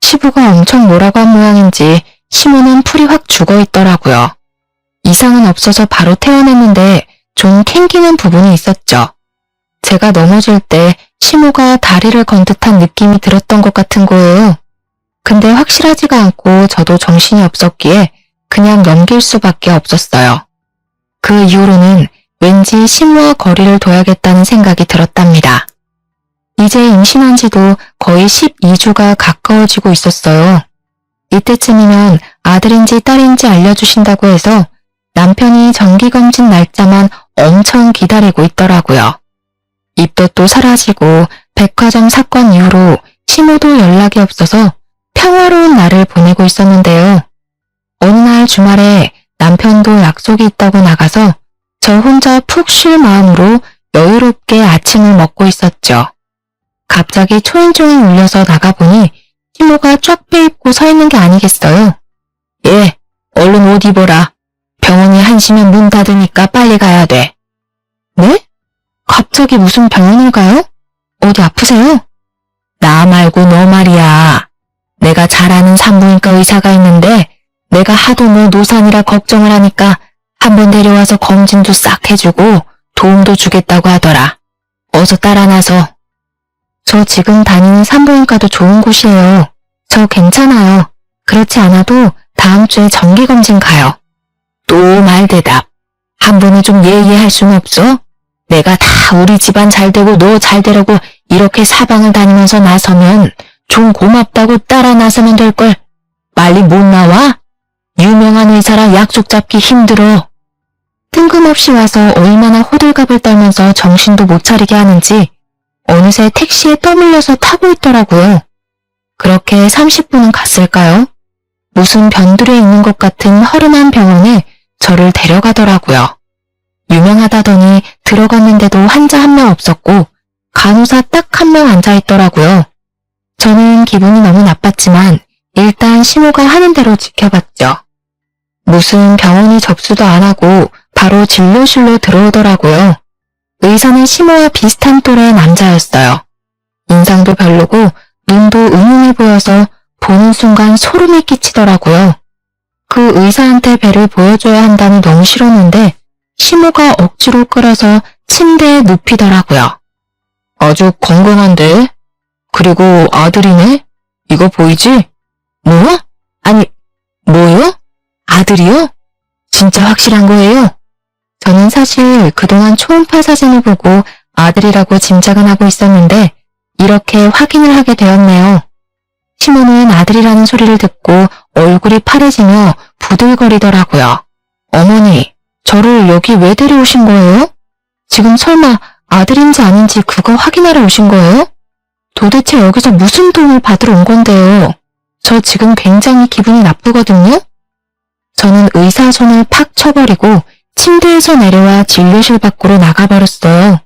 시부가 엄청 뭐라고 한 모양인지 시모는 풀이 확 죽어있더라고요. 이상은 없어서 바로 퇴원했는데 좀 캥기는 부분이 있었죠. 제가 넘어질 때 시모가 다리를 건 듯한 느낌이 들었던 것 같은 거예요. 근데 확실하지가 않고 저도 정신이 없었기에 그냥 넘길 수밖에 없었어요. 그 이후로는 왠지 시모와 거리를 둬야겠다는 생각이 들었답니다. 이제 임신한 지도 거의 12주가 가까워지고 있었어요. 이때쯤이면 아들인지 딸인지 알려주신다고 해서 남편이 정기검진 날짜만 엄청 기다리고 있더라고요. 입덧도 사라지고 백화점 사건 이후로 시모도 연락이 없어서 평화로운 날을 보내고 있었는데요. 어느 날 주말에 남편도 약속이 있다고 나가서 저 혼자 푹 쉴 마음으로 여유롭게 아침을 먹고 있었죠. 갑자기 초인종이 울려서 나가보니 시모가 쫙 빼입고 서 있는 게 아니겠어요. 예, 얼른 옷 입어라. 병원이 1시면 문 닫으니까 빨리 가야 돼. 네? 갑자기 무슨 병원을 가요? 어디 아프세요? 나 말고 너 말이야. 내가 잘 아는 산부인과 의사가 있는데 내가 하도 너 노산이라 걱정을 하니까 한번 데려와서 검진도 싹 해주고 도움도 주겠다고 하더라. 어서 따라 나서. 저 지금 다니는 산부인과도 좋은 곳이에요. 저 괜찮아요. 그렇지 않아도 다음 주에 정기검진 가요. 또 말대답. 한 번은 좀 예의할 순 없어? 내가 다 우리 집안 잘 되고 너 잘 되려고 이렇게 사방을 다니면서 나서면 좀 고맙다고 따라 나서면 될걸. 빨리 못 나와? 유명한 의사랑 약속 잡기 힘들어. 뜬금없이 와서 얼마나 호들갑을 떨면서 정신도 못 차리게 하는지 어느새 택시에 떠밀려서 타고 있더라고요. 그렇게 30분은 갔을까요? 무슨 변두리에 있는 것 같은 허름한 병원에 저를 데려가더라고요. 유명하다더니 들어갔는데도 환자 한 명 없었고 간호사 딱 한 명 앉아있더라고요. 저는 기분이 너무 나빴지만 일단 시모가 하는 대로 지켜봤죠. 무슨 병원이 접수도 안 하고 바로 진료실로 들어오더라고요. 의사는 시모와 비슷한 또래의 남자였어요. 인상도 별로고 눈도 음흉해 보여서 보는 순간 소름이 끼치더라고요. 그 의사한테 배를 보여줘야 한다니 너무 싫었는데 시모가 억지로 끌어서 침대에 눕히더라고요. 아주 건강한데? 그리고 아들이네? 이거 보이지? 뭐? 아니, 뭐요? 아들이요? 진짜 확실한 거예요? 저는 사실 그동안 초음파 사진을 보고 아들이라고 짐작은 하고 있었는데 이렇게 확인을 하게 되었네요. 시모는 아들이라는 소리를 듣고 얼굴이 파래지며 부들거리더라고요. 어머니, 저를 여기 왜 데려오신 거예요? 지금 설마 아들인지 아닌지 그거 확인하러 오신 거예요? 도대체 여기서 무슨 도움을 받으러 온 건데요? 저 지금 굉장히 기분이 나쁘거든요? 저는 의사 손을 팍 쳐버리고 침대에서 내려와 진료실 밖으로 나가버렸어요.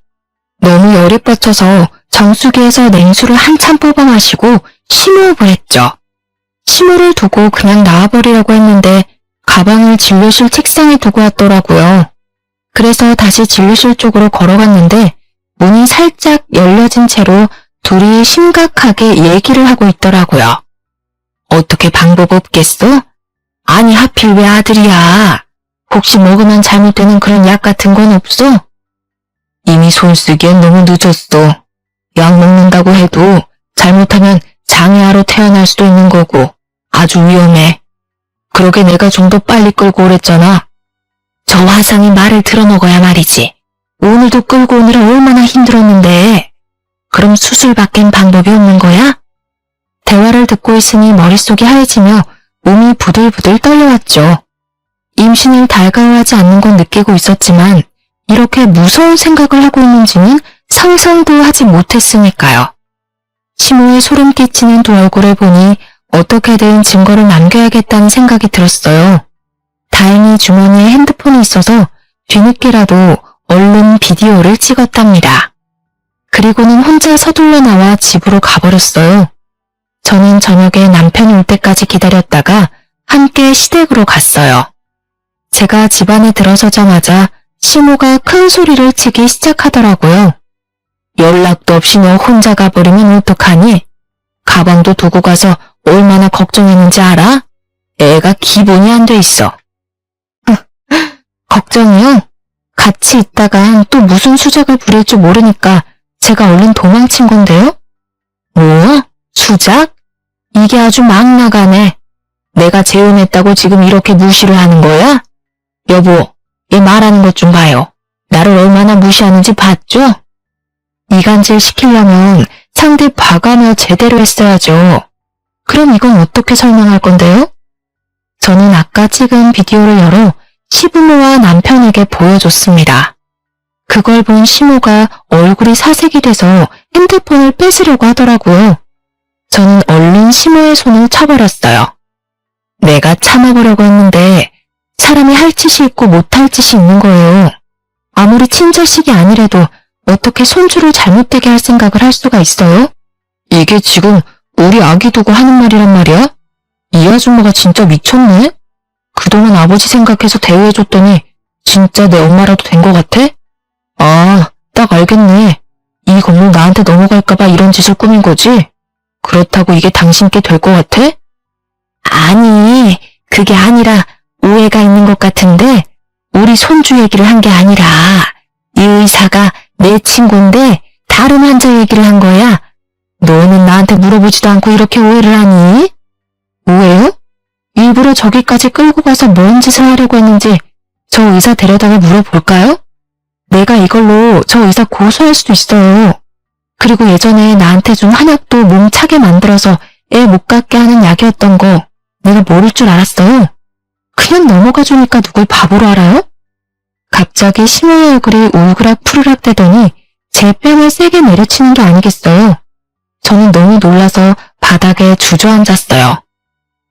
너무 열이 뻗쳐서 정수기에서 냉수를 한참 뽑아 마시고 심호흡을 했죠. 심호를 두고 그냥 나와버리려고 했는데 가방을 진료실 책상에 두고 왔더라고요. 그래서 다시 진료실 쪽으로 걸어갔는데 문이 살짝 열려진 채로 둘이 심각하게 얘기를 하고 있더라고요. 어떻게 방법 없겠어? 아니 하필 왜 아들이야? 혹시 먹으면 잘못되는 그런 약 같은 건 없어? 이미 손 쓰기엔 너무 늦었어. 약 먹는다고 해도 잘못하면 장애아로 태어날 수도 있는 거고 아주 위험해. 그러게 내가 좀 더 빨리 끌고 오랬잖아. 저 화상이 말을 들어먹어야 말이지. 오늘도 끌고 오느라 얼마나 힘들었는데. 그럼 수술밖엔 방법이 없는 거야? 대화를 듣고 있으니 머릿속이 하얘지며 몸이 부들부들 떨려왔죠. 임신을 달가워하지 않는 건 느끼고 있었지만 이렇게 무서운 생각을 하고 있는지는 상상도 하지 못했으니까요. 시모의 소름 끼치는 두 얼굴을 보니 어떻게든 증거를 남겨야겠다는 생각이 들었어요. 다행히 주머니에 핸드폰이 있어서 뒤늦게라도 얼른 비디오를 찍었답니다. 그리고는 혼자 서둘러 나와 집으로 가버렸어요. 저는 저녁에 남편이 올 때까지 기다렸다가 함께 시댁으로 갔어요. 제가 집 안에 들어서자마자 시모가 큰 소리를 치기 시작하더라고요. 연락도 없이 너 혼자 가버리면 어떡하니? 가방도 두고 가서 얼마나 걱정했는지 알아? 애가 기본이 안 돼 있어. 걱정이요? 같이 있다간 또 무슨 수작을 부릴지 모르니까 제가 얼른 도망친 건데요? 뭐? 수작? 이게 아주 막 나가네. 내가 재혼했다고 지금 이렇게 무시를 하는 거야? 여보, 얘 말하는 것 좀 봐요. 나를 얼마나 무시하는지 봤죠? 이간질 시키려면 상대 봐가며 제대로 했어야죠. 그럼 이건 어떻게 설명할 건데요? 저는 아까 찍은 비디오를 열어 시부모와 남편에게 보여줬습니다. 그걸 본 시모가 얼굴이 사색이 돼서 핸드폰을 뺏으려고 하더라고요. 저는 얼른 시모의 손을 쳐버렸어요. 내가 참아보려고 했는데 사람이 할 짓이 있고 못할 짓이 있는 거예요. 아무리 친자식이 아니래도 어떻게 손주를 잘못되게 할 생각을 할 수가 있어요? 이게 지금 우리 아기 두고 하는 말이란 말이야? 이 아줌마가 진짜 미쳤네? 그동안 아버지 생각해서 대우해줬더니 진짜 내 엄마라도 된 것 같아? 아, 딱 알겠네. 이 건물 나한테 넘어갈까봐 이런 짓을 꾸민 거지? 그렇다고 이게 당신께 될 것 같아? 아니, 그게 아니라 오해가 있는 것 같은데 우리 손주 얘기를 한 게 아니라 이 의사가 내 친구인데 다른 환자 얘기를 한 거야. 너는 나한테 물어보지도 않고 이렇게 오해를 하니? 오해요? 일부러 저기까지 끌고 가서 뭔 짓을 하려고 했는지 저 의사 데려다가 물어볼까요? 내가 이걸로 저 의사 고소할 수도 있어요. 그리고 예전에 나한테 준 한약도 몸 차게 만들어서 애 못 갖게 하는 약이었던 거 내가 모를 줄 알았어요. 그냥 넘어가 주니까 누굴 바보로 알아요? 갑자기 시모의 얼굴이 울그락 푸르락 대더니 제 뺨을 세게 내려치는 게 아니겠어요. 저는 너무 놀라서 바닥에 주저앉았어요.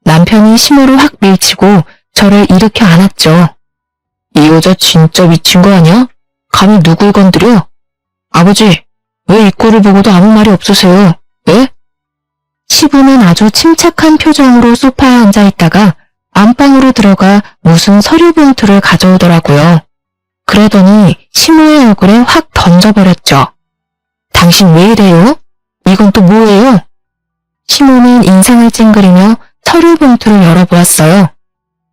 남편이 시모를 확 밀치고 저를 일으켜 안았죠. 이 여자 진짜 미친 거 아니야? 감히 누굴 건드려? 아버지, 왜 이 꼴을 보고도 아무 말이 없으세요? 예? 시부는 아주 침착한 표정으로 소파에 앉아 있다가 안방으로 들어가 무슨 서류 봉투를 가져오더라고요. 그러더니 시모의 얼굴에 확 던져버렸죠. 당신 왜 이래요? 이건 또 뭐예요? 시모는 인상을 찡그리며 서류 봉투를 열어보았어요.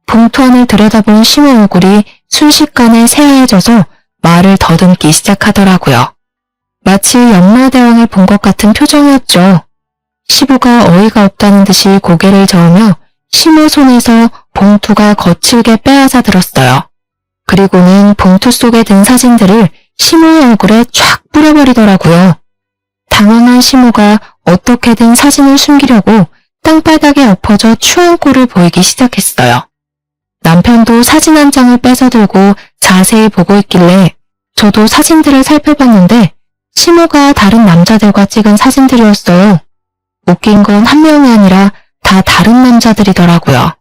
봉투 안을 들여다본 시모 얼굴이 순식간에 새하얘져서 말을 더듬기 시작하더라고요. 마치 연마대왕을 본 것 같은 표정이었죠. 시부가 어이가 없다는 듯이 고개를 저으며 시모 손에서 봉투가 거칠게 빼앗아 들었어요. 그리고는 봉투 속에 든 사진들을 시모의 얼굴에 쫙 뿌려버리더라고요. 당황한 시모가 어떻게든 사진을 숨기려고 땅바닥에 엎어져 추한 꼴을 보이기 시작했어요. 남편도 사진 한 장을 뺏어 들고 자세히 보고 있길래 저도 사진들을 살펴봤는데 시모가 다른 남자들과 찍은 사진들이었어요. 웃긴 건 한 명이 아니라 다 다른 남자들이더라고요.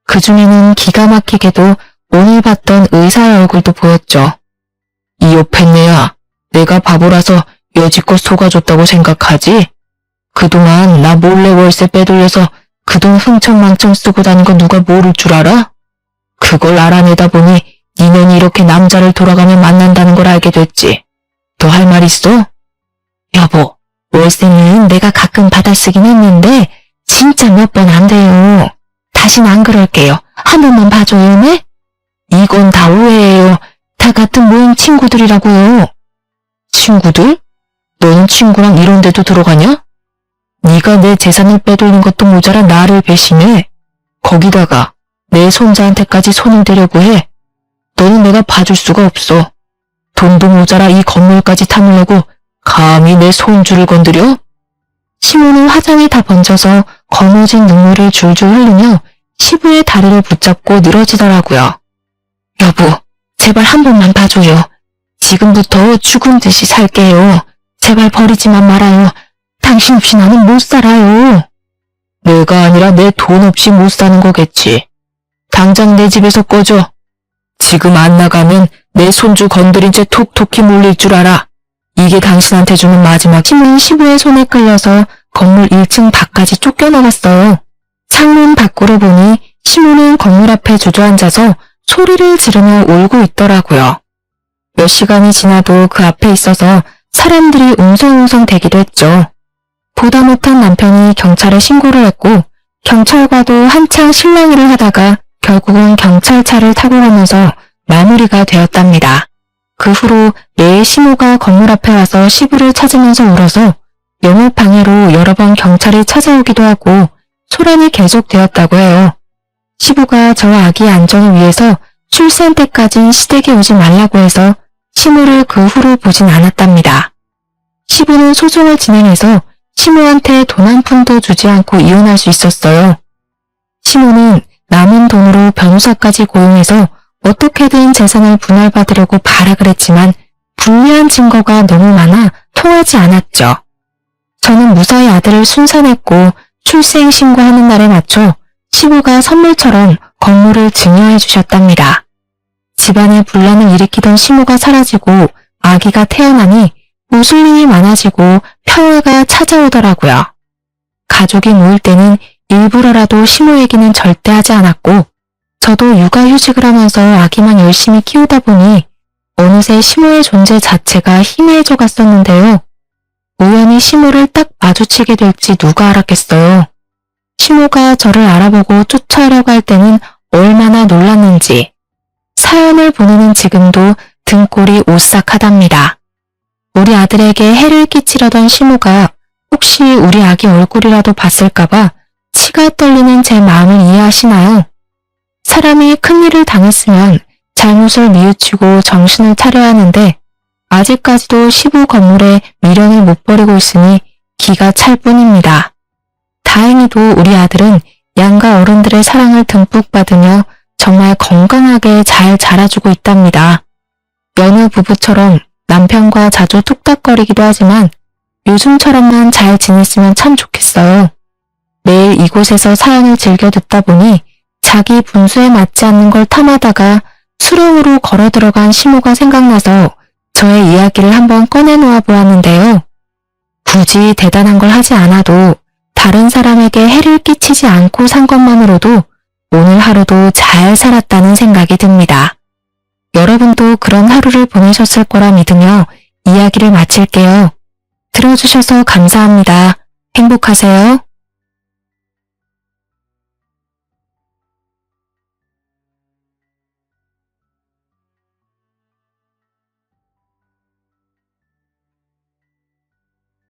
그 중에는 기가 막히게도 오늘 봤던 의사의 얼굴도 보였죠. 이 옆에네야, 내가 바보라서 여지껏 속아줬다고 생각하지? 그동안 나 몰래 월세 빼돌려서 그 돈 흥청망청 쓰고 다닌 거 누가 모를 줄 알아? 그걸 알아내다 보니 니년이 이렇게 남자를 돌아가며 만난다는 걸 알게 됐지. 더 할 말 있어? 여보, 월세는 내가 가끔 받아쓰긴 했는데 진짜 몇 번 안 돼요. 다신 안 그럴게요. 한 번만 봐줘요, 네? 이건 다 오해예요. 다 같은 모임 친구들이라고요. 친구들? 너는 친구랑 이런 데도 들어가냐? 네가 내 재산을 빼돌린 것도 모자라 나를 배신해. 거기다가 내 손자한테까지 손을 대려고 해. 너는 내가 봐줄 수가 없어. 돈도 모자라 이 건물까지 탐으려고 감히 내 손주를 건드려? 시모는 화장이 다 번져서 거머진 눈물을 줄줄 흘리며 시부의 다리를 붙잡고 늘어지더라고요. 여보, 제발 한 번만 봐줘요. 지금부터 죽은 듯이 살게요. 제발 버리지만 말아요. 당신 없이 나는 못 살아요. 내가 아니라 내 돈 없이 못 사는 거겠지. 당장 내 집에서 꺼져. 지금 안 나가면 내 손주 건드린 채 톡톡히 물릴 줄 알아. 이게 당신한테 주는 마지막. 시모는 시부의 손에 끌려서 건물 1층 밖까지 쫓겨나갔어요. 창문 밖으로 보니 시모는 건물 앞에 주저앉아서 소리를 지르며 울고 있더라고요. 몇 시간이 지나도 그 앞에 있어서 사람들이 웅성웅성 대기도 했죠. 보다 못한 남편이 경찰에 신고를 했고 경찰과도 한창 실랑이를 하다가 결국은 경찰차를 타고 가면서 마무리가 되었답니다. 그 후로 매일 시모가 건물 앞에 와서 시부를 찾으면서 울어서 영업 방해로 여러 번 경찰이 찾아오기도 하고 소란이 계속되었다고 해요. 시부가 저 아기의 안전을 위해서 출산 때까진 시댁에 오지 말라고 해서 시모를 그 후로 보진 않았답니다. 시부는 소송을 진행해서 시모한테 돈 한 푼도 주지 않고 이혼할 수 있었어요. 시모는 남은 돈으로 변호사까지 고용해서 어떻게든 재산을 분할받으려고 발악을 했지만 불리한 증거가 너무 많아 통하지 않았죠. 저는 무사히 아들을 순산했고 출생 신고하는 날에 맞춰 시부가 선물처럼 건물을 증여해 주셨답니다. 집안에 분란을 일으키던 시모가 사라지고 아기가 태어나니 웃을 일이 많아지고 평화가 찾아오더라고요. 가족이 모일 때는 일부러라도 시모 얘기는 절대 하지 않았고 저도 육아휴직을 하면서 아기만 열심히 키우다 보니 어느새 시모의 존재 자체가 희미해져 갔었는데요. 우연히 시모를 딱 마주치게 될지 누가 알았겠어요. 시모가 저를 알아보고 쫓아오려고 할 때는 얼마나 놀랐는지. 사연을 보내는 지금도 등골이 오싹하답니다. 우리 아들에게 해를 끼치려던 시모가 혹시 우리 아기 얼굴이라도 봤을까봐 치가 떨리는 제 마음을 이해하시나요? 사람이 큰일을 당했으면 잘못을 뉘우치고 정신을 차려야 하는데 아직까지도 시부 건물에 미련을 못 버리고 있으니 기가 찰 뿐입니다. 다행히도 우리 아들은 양가 어른들의 사랑을 듬뿍 받으며 정말 건강하게 잘 자라주고 있답니다. 여느 부부처럼 남편과 자주 툭닥거리기도 하지만 요즘처럼만 잘 지냈으면 참 좋겠어요. 매일 이곳에서 사연을 즐겨 듣다 보니 자기 분수에 맞지 않는 걸 탐하다가 수렁으로 걸어 들어간 시모가 생각나서 저의 이야기를 한번 꺼내놓아 보았는데요. 굳이 대단한 걸 하지 않아도 다른 사람에게 해를 끼치지 않고 산 것만으로도 오늘 하루도 잘 살았다는 생각이 듭니다. 여러분도 그런 하루를 보내셨을 거라 믿으며 이야기를 마칠게요. 들어주셔서 감사합니다. 행복하세요.